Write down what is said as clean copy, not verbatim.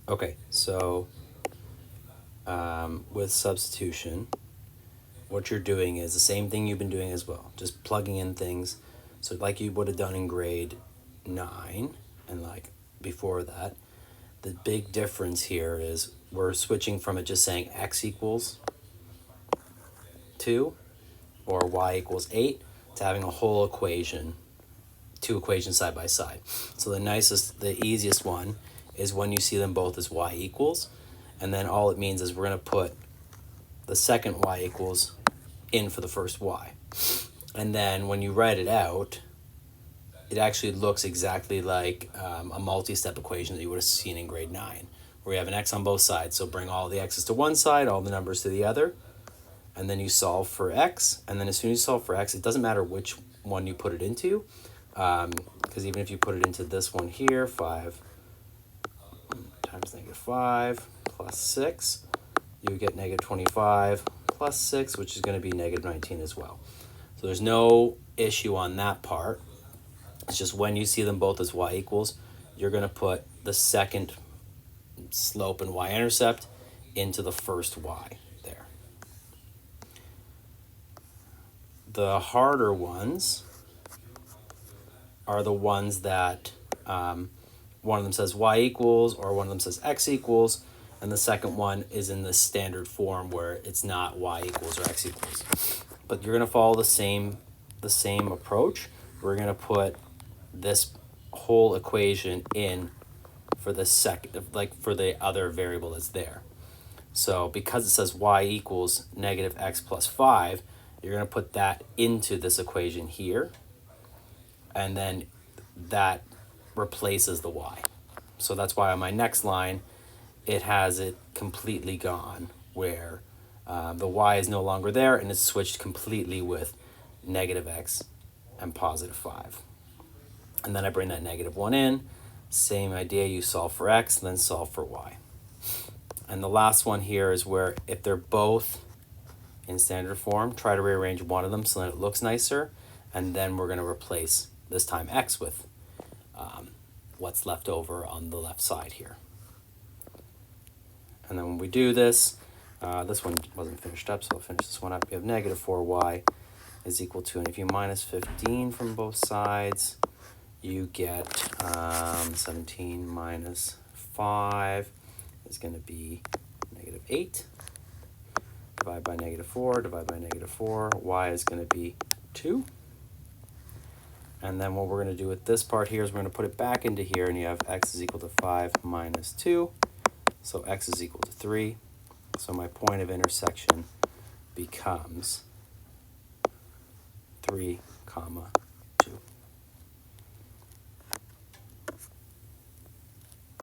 Okay, so with substitution, what you're doing is the same thing you've been doing as well, just plugging in things. So like you would have done in grade 9 and like before that. The big difference here is we're switching from it just saying x equals 2 or y equals 8 to having a whole equation, two equations side by side. So the easiest one is when you see them both as y equals, and then all it means is we're going to put the second y equals in for the first y. And then when you write it out, it actually looks exactly like a multi-step equation that you would have seen in grade 9, where you have an x on both sides. So bring all the x's to one side, all the numbers to the other, and then you solve for x. And then as soon as you solve for x, it doesn't matter which one you put it into, because even if you put it into this one here, 5 times -5 plus 6, you get -25 plus 6, which is going to be -19 as well. So there's no issue on that part. It's just when you see them both as y equals, you're going to put the second slope and y-intercept into the first y there. The harder ones are the ones that one of them says y equals or one of them says x equals, and the second one is in the standard form where it's not y equals or x equals. But you're going to follow the same approach. We're going to put this whole equation in for the for the other variable that's there. So because it says y equals -x plus 5, you're going to put that into this equation here, and then that replaces the y. So that's why on my next line, it has it completely gone, where the y is no longer there, and it's switched completely with -x and +5. And then I bring that -1 in. Same idea, you solve for x, and then solve for y. And the last one here is where if they're both in standard form, try to rearrange one of them so that it looks nicer, and then we're going to replace, this time, x with what's left over on the left side here. And then when we do this, this one wasn't finished up, so I'll finish this one up. You have -4y is equal to, and if you minus 15 from both sides, you get 17 minus 5 is going to be -8. Divide by -4, divide by -4, y is going to be 2. And then what we're going to do with this part here is we're going to put it back into here, and you have x is equal to 5 minus 2. So x is equal to 3. So my point of intersection becomes 3, 2.